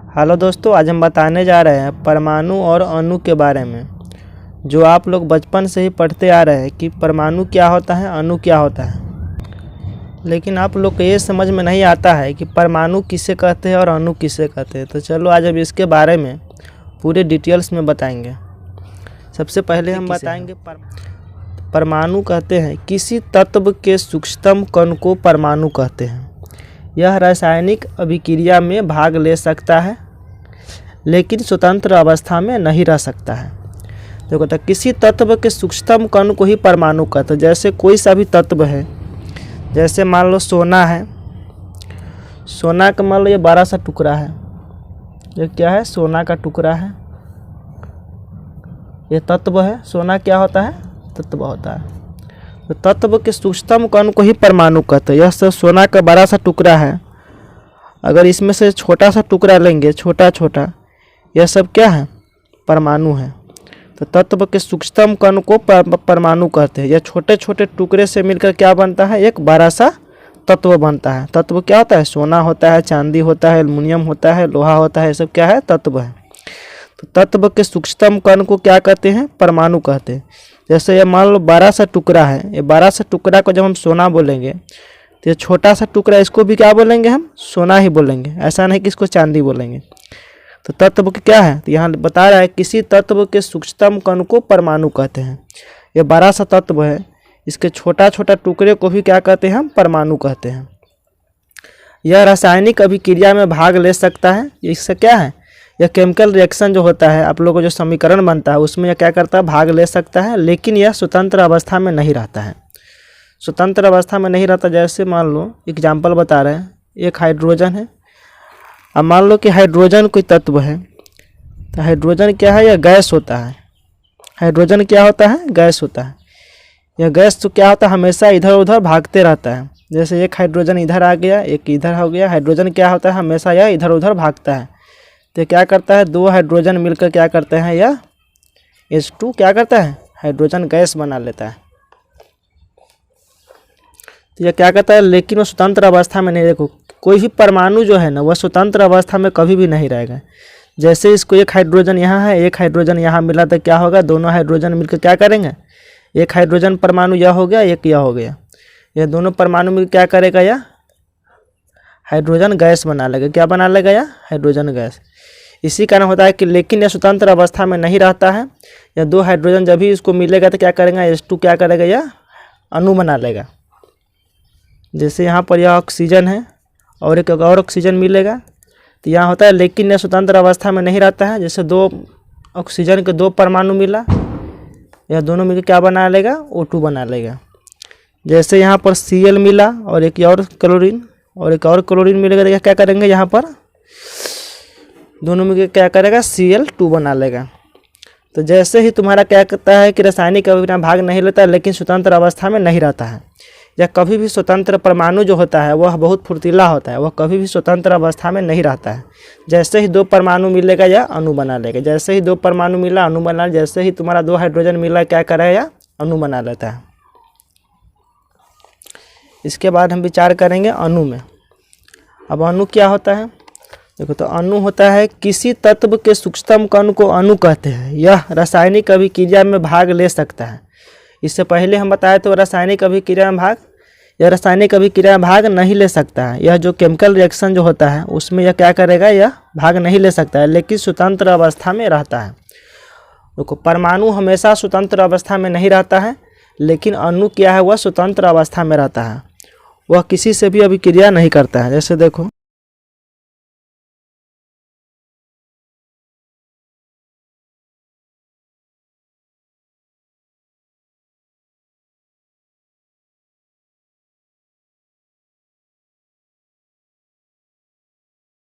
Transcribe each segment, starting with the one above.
Hello दोस्तों, आज हम बताने जा रहे हैं परमाणु और अणु के बारे में। जो आप लोग बचपन से ही पढ़ते आ रहे हैं कि परमाणु क्या होता है, अणु क्या होता है, लेकिन आप लोग को ये समझ में नहीं आता है कि परमाणु किसे कहते हैं और अणु किसे कहते हैं। तो चलो आज हम इसके बारे में पूरे डिटेल्स में बताएंगे। सबसे पहले हम बताएंगे परमाणु कहते हैं किसी तत्व के सूक्ष्मतम कण को परमाणु कहते हैं। यह रासायनिक अभिक्रिया में भाग ले सकता है लेकिन स्वतंत्र अवस्था में नहीं रह सकता है। देखो, तो किसी तत्व के सूक्ष्मतम कण को ही परमाणु कहते हैं। जैसे कोई सा भी तत्व है, जैसे मान लो सोना है, सोना का मान लो ये बड़ा सा टुकड़ा है, ये क्या है, सोना का टुकड़ा है, ये तत्व है। सोना क्या होता है, तत्व होता है। तो तत्व के सूक्ष्मतम कण को ही परमाणु कहते हैं। यह सब सोना का बड़ा सा टुकड़ा है, अगर इसमें से छोटा सा टुकड़ा लेंगे, छोटा छोटा, यह सब क्या है, परमाणु है। तो तत्व के सूक्ष्मतम कण को परमाणु कहते हैं। यह छोटे छोटे टुकड़े से मिलकर क्या बनता है, एक बड़ा सा तत्व बनता है। तत्व क्या होता है, सोना होता है, चांदी होता है, एल्युमिनियम होता है, लोहा होता है, ये सब क्या है, तत्व है। तो तत्व के सूक्ष्मतम कण को क्या कहते हैं, परमाणु कहते हैं। जैसे ये मान लो बड़ा सा टुकड़ा है, ये बड़ा सा टुकड़ा को जब हम सोना बोलेंगे तो ये छोटा सा टुकड़ा, इसको भी क्या बोलेंगे, हम सोना ही बोलेंगे। ऐसा नहीं कि इसको चांदी बोलेंगे। तो तत्व क्या है, तो यहाँ बता रहा है किसी तत्व के सूक्ष्मतम कण को परमाणु कहते हैं। ये बड़ा सा तत्व है, इसके छोटा छोटा टुकड़े को भी क्या कहते हैं, हम परमाणु कहते हैं। यह रासायनिक अभिक्रिया में भाग ले सकता है। इससे क्या है, यह केमिकल रिएक्शन जो होता है, आप लोगों को जो समीकरण बनता है उसमें यह क्या करता है, भाग ले सकता है, लेकिन यह स्वतंत्र अवस्था में नहीं रहता है। स्वतंत्र अवस्था में नहीं रहता। जैसे मान लो एग्जाम्पल बता रहे हैं, एक हाइड्रोजन है। अब मान लो कि हाइड्रोजन कोई तत्व है, तो हाइड्रोजन क्या है, यह गैस होता है। हाइड्रोजन क्या होता है, गैस होता है। यह गैस तो क्या होता है, हमेशा इधर उधर भागते रहता है। जैसे एक हाइड्रोजन इधर आ गया, एक इधर हो गया। हाइड्रोजन क्या होता है, हमेशा यह इधर उधर भागता है। तो क्या करता है, दो हाइड्रोजन मिलकर क्या करते हैं, यह H2 क्या करता है, हाइड्रोजन गैस बना लेता है। तो यह क्या करता है, लेकिन वो स्वतंत्र अवस्था में नहीं। देखो, कोई भी परमाणु जो है ना, वह स्वतंत्र अवस्था में कभी भी नहीं रहेगा। जैसे इसको एक हाइड्रोजन यहाँ है, एक हाइड्रोजन यहाँ मिला, तो क्या होगा, दोनों हाइड्रोजन मिलकर क्या करेंगे, एक हाइड्रोजन परमाणु यह हो गया, एक यह हो गया। यह दोनों परमाणु मिलकर क्या करेगा, यह हाइड्रोजन गैस बना लेगा। क्या बना लेगा, यह हाइड्रोजन गैस। इसी कारण होता है कि लेकिन यह स्वतंत्र अवस्था में नहीं रहता है। यह दो हाइड्रोजन जब भी इसको मिलेगा तो क्या करेगा, H2 क्या करेगा, यह अणु बना लेगा। जैसे यहाँ पर यह ऑक्सीजन है और एक और ऑक्सीजन मिलेगा, तो यहाँ होता है लेकिन यह स्वतंत्र अवस्था में नहीं रहता है। जैसे दो ऑक्सीजन के दो परमाणु मिला, यह दोनों मिलकर क्या बना लेगा, O2 बना लेगा। जैसे यहाँ पर Cl मिला और एक और क्लोरीन, और एक और क्लोरीन मिलेगा, तो क्या करेंगे, यहाँ पर दोनों में क्या करेगा, Cl2 बना लेगा। तो जैसे ही तुम्हारा क्या करता है कि रासायनिक अभिक्रिया में भाग नहीं लेता है लेकिन स्वतंत्र अवस्था में नहीं रहता है। या कभी भी स्वतंत्र परमाणु जो होता है वह बहुत फुर्तीला होता है, वह कभी भी स्वतंत्र अवस्था में नहीं रहता है। जैसे ही दो परमाणु मिलेगा या अणु बना लेगा। जैसे ही दो परमाणु मिला, अणु बना। जैसे ही तुम्हारा दो हाइड्रोजन मिला, क्या करेगा, या अणु बना लेता है। इसके बाद हम विचार करेंगे अणु में। अब अणु क्या होता है, देखो, तो अणु होता है किसी तत्व के सूक्ष्मतम कण को अणु कहते हैं। यह रासायनिक अभिक्रिया में भाग ले सकता है। इससे पहले हम बताए तो रासायनिक अभिक्रिया में भाग, यह रासायनिक अभिक्रिया में भाग नहीं ले सकता है। यह जो केमिकल रिएक्शन जो होता है उसमें यह क्या करेगा, यह भाग नहीं ले सकता है, लेकिन स्वतंत्र अवस्था में रहता है। देखो, परमाणु हमेशा स्वतंत्र अवस्था में नहीं रहता है, लेकिन अणु क्या है, वह स्वतंत्र अवस्था में रहता है। वह किसी से भी अभिक्रिया नहीं करता है। जैसे देखो,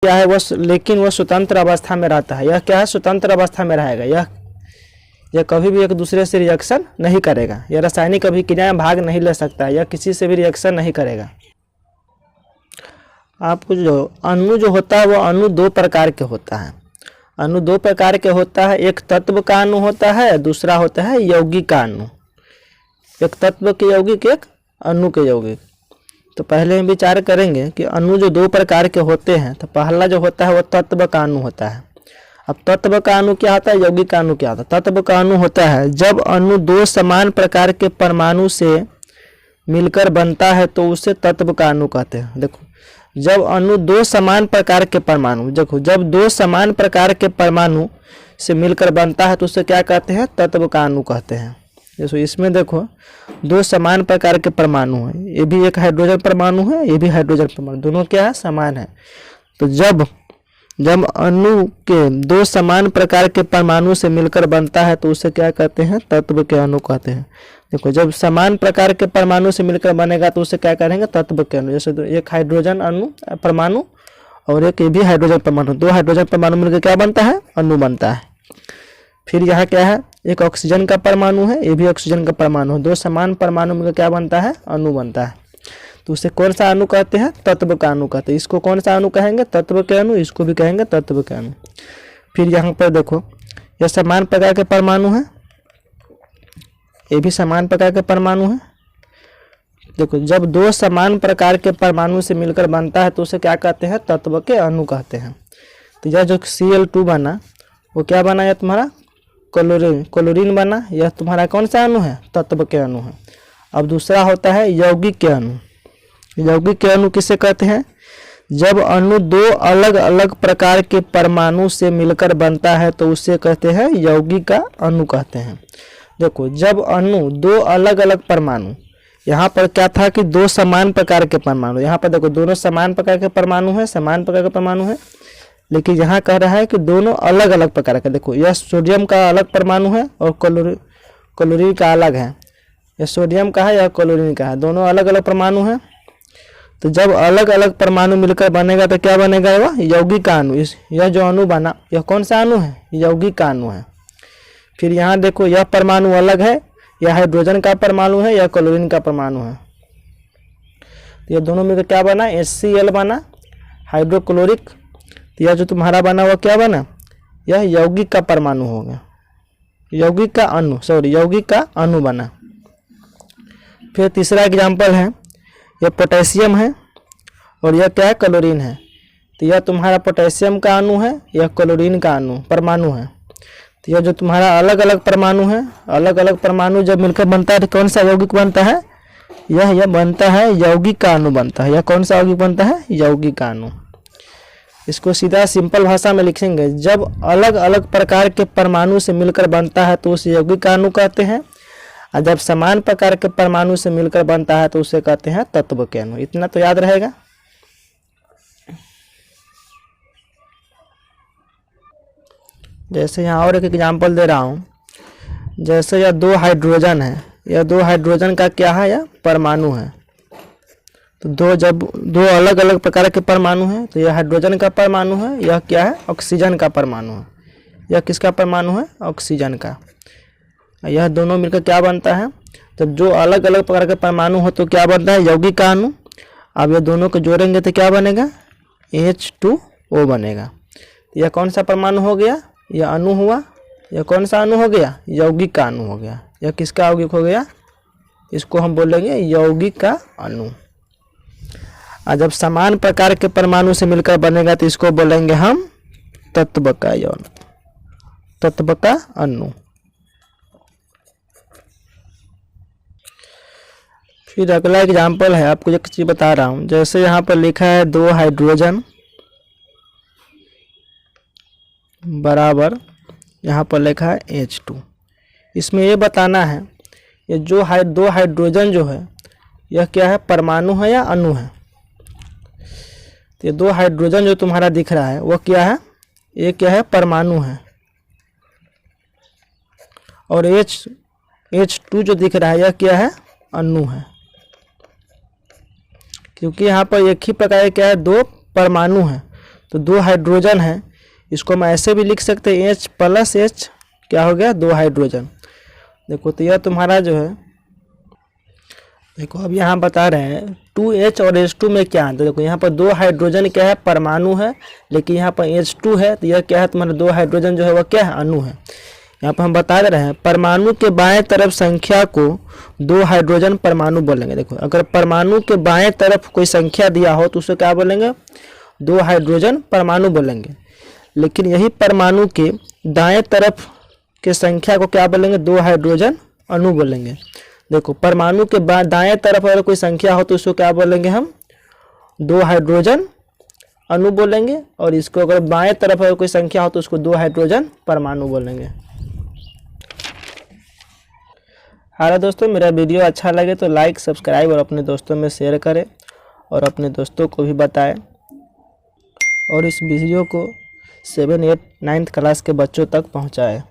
क्या है, वह लेकिन वह स्वतंत्र अवस्था में रहता है। यह क्या है, स्वतंत्र अवस्था में रहेगा। यह कभी भी एक दूसरे से रिएक्शन नहीं करेगा। यह रासायनिक अभिक्रिया में भाग नहीं ले सकता है। यह किसी से भी रिएक्शन नहीं करेगा। आपको जो अणु जो होता है, वह अणु दो प्रकार के होता है। अणु दो प्रकार के होता है, एक तत्व का अणु होता है, दूसरा होता है यौगिक का अणु। एक तत्व के यौगिक, एक अणु के यौगिक। तो पहले हम विचार करेंगे कि अणु जो दो प्रकार के होते हैं, तो पहला जो होता है वो तत्व का अणु होता है। अब तत्व का अणु क्या होता है, यौगिक का अणु क्या होता है। तत्व का अणु होता है जब अणु दो समान प्रकार के परमाणु से मिलकर बनता है तो उसे तत्व का अणु कहते हैं। देखो, जब अणु दो समान प्रकार के परमाणु, देखो जब दो समान प्रकार के परमाणु से मिलकर बनता है तो उसे क्या कहते हैं, तत्व का अणु कहते हैं। जैसे इसमें देखो दो समान प्रकार के परमाणु हैं, ये भी एक हाइड्रोजन परमाणु है, ये भी हाइड्रोजन परमाणु, दोनों क्या है, समान है। तो जब अणु के दो समान प्रकार के परमाणु से मिलकर बनता है तो उसे क्या कहते हैं, तत्व के अणु कहते हैं। देखो जब समान प्रकार के परमाणु से मिलकर बनेगा तो उसे क्या करेंगे, तत्व के अणु। जैसे तो एक हाइड्रोजन अणु परमाणु और एक ये भी हाइड्रोजन परमाणु, दो हाइड्रोजन परमाणु मिलकर क्या बनता है, अणु बनता है। फिर यहाँ क्या है, एक ऑक्सीजन का परमाणु है, ये भी ऑक्सीजन का परमाणु है, दो समान परमाणु मिलकर क्या बनता है, अणु बनता है। तो उसे कौन सा अणु कहते हैं, तत्व का अणु कहते हैं। इसको कौन सा अणु कहेंगे, तत्व के अणु, इसको भी कहेंगे तत्व के अणु। फिर यहाँ पर देखो यह समान प्रकार के परमाणु है, ये भी समान प्रकार के परमाणु है। देखो जब दो समान प्रकार के परमाणु से मिलकर बनता है तो उसे क्या कहते हैं, तत्व के अणु कहते हैं। तो यह जो Cl2 बना वो क्या बना, यह तुम्हारा क्लोरीन बना, यह तुम्हारा कौन सा अणु है, तत्व के अणु है। अब दूसरा होता है यौगिक के अणु। यौगिक के अणु किसे कहते हैं, जब अणु दो अलग अलग प्रकार के परमाणु से मिलकर बनता है तो उसे कहते हैं यौगिक का अणु कहते हैं। देखो जब अणु दो अलग अलग परमाणु, यहाँ पर क्या था कि दो समान प्रकार के परमाणु, यहाँ पर देखो दोनों समान प्रकार के परमाणु है, समान प्रकार के परमाणु है, लेकिन यहाँ कह रहा है कि दोनों अलग अलग प्रकार के। देखो यह सोडियम का अलग परमाणु है और क्लोरीन का अलग है, यह सोडियम का है, यह क्लोरीन का है, दोनों अलग अलग परमाणु है। तो जब अलग अलग परमाणु मिलकर बनेगा तो क्या बनेगा, वह यौगिक का अणु। यह जो अणु बना यह कौन सा अणु है, यौगिक का अणु है। फिर यहाँ देखो यह परमाणु अलग है, यह हाइड्रोजन का परमाणु है, यह क्लोरीन का परमाणु है। तो यह दोनों मिलकर क्या बना, HCl बना, हाइड्रोक्लोरिक। तो यह जो तुम्हारा बना वह क्या बना, यह यौगिक का परमाणु हो गया, यौगिक का अणु, यौगिक का अणु बना। फिर तीसरा एग्जाम्पल है, यह पोटेशियम है और यह क्या है, क्लोरीन है। तो यह तुम्हारा पोटेशियम का अणु है, यह क्लोरीन का अणु परमाणु है। तो यह जो तुम्हारा अलग अलग परमाणु है, अलग अलग परमाणु जब मिलकर बनता है तो कौन सा यौगिक बनता है, यह बनता है यौगिक का अणु बनता है। यह कौन सा यौगिक बनता है, यौगिक का अणु। इसको सीधा सिंपल भाषा में लिखेंगे, जब अलग अलग प्रकार के परमाणु से मिलकर बनता है तो उसे यौगिक का अणु कहते हैं, और जब समान प्रकार के परमाणु से मिलकर बनता है तो उसे कहते हैं तत्व के अणु। इतना तो याद रहेगा। जैसे यहाँ और एक एग्जांपल दे रहा हूँ, जैसे यह दो हाइड्रोजन है, यह दो हाइड्रोजन का क्या है, यह परमाणु है। तो जब दो अलग अलग प्रकार के परमाणु हैं तो यह हाइड्रोजन का परमाणु है, यह क्या है, ऑक्सीजन का परमाणु है। यह किसका परमाणु है, ऑक्सीजन का। यह दोनों मिलकर क्या बनता है, जब जो अलग अलग प्रकार के परमाणु हो तो क्या बनता है, यौगिक का अणु। अब ये दोनों को जोड़ेंगे तो क्या बनेगा, H2O बनेगा। यह कौन सा परमाणु हो गया, यह अणु हुआ। यह कौन सा अणु हो गया, यौगिक का अणु हो गया। यह किसका यौगिक हो गया, इसको हम बोलेंगे यौगिक का अणु। और जब समान प्रकार के परमाणु से मिलकर बनेगा तो इसको बोलेंगे हम तत्व का यौन, तत्व का अणु। फिर अगला एग्जाम्पल है, आपको एक चीज बता रहा हूँ। जैसे यहाँ पर लिखा है दो हाइड्रोजन बराबर, यहाँ पर लिखा है H2। इसमें ये बताना है ये जो दो हाइड्रोजन जो है यह क्या है, परमाणु है या अणु है। तो ये दो हाइड्रोजन जो तुम्हारा दिख रहा है वो क्या है, ये क्या है, परमाणु है। और H2 जो दिख रहा है यह क्या है, अणु है। क्योंकि यहाँ पर एक ही प्रकार क्या है, दो परमाणु हैं तो दो हाइड्रोजन है। इसको हम ऐसे भी लिख सकते हैं H+H क्या हो गया, दो हाइड्रोजन। देखो तो यह तुम्हारा जो है, देखो अब यहाँ बता रहे हैं 2H और H2 में क्या है। तो देखो यहाँ पर दो हाइड्रोजन क्या है, परमाणु है, लेकिन यहाँ पर H2 है तो यह क्या है, तुम्हारा दो हाइड्रोजन जो है वह क्या है, अणु है। यहाँ पर हम बता दे रहे हैं परमाणु के बाएं तरफ संख्या को 2 हाइड्रोजन परमाणु बोलेंगे। देखो अगर परमाणु के बाएं तरफ कोई संख्या दिया हो तो उसे क्या बोलेंगे, 2 हाइड्रोजन परमाणु बोलेंगे। लेकिन यही परमाणु के दाएं तरफ के संख्या को क्या बोलेंगे, 2 हाइड्रोजन अणु बोलेंगे। देखो परमाणु के दाएं तरफ अगर कोई संख्या हो तो उसको क्या बोलेंगे हम, 2 हाइड्रोजन अणु बोलेंगे। और इसको अगर बाएं तरफ अगर कोई संख्या हो तो उसको 2 हाइड्रोजन परमाणु बोलेंगे। हाय दोस्तों, मेरा वीडियो अच्छा लगे तो लाइक, सब्सक्राइब और अपने दोस्तों में शेयर करें और अपने दोस्तों को भी बताएं। और इस वीडियो को 7, 8, 9th क्लास के बच्चों तक पहुंचाएं।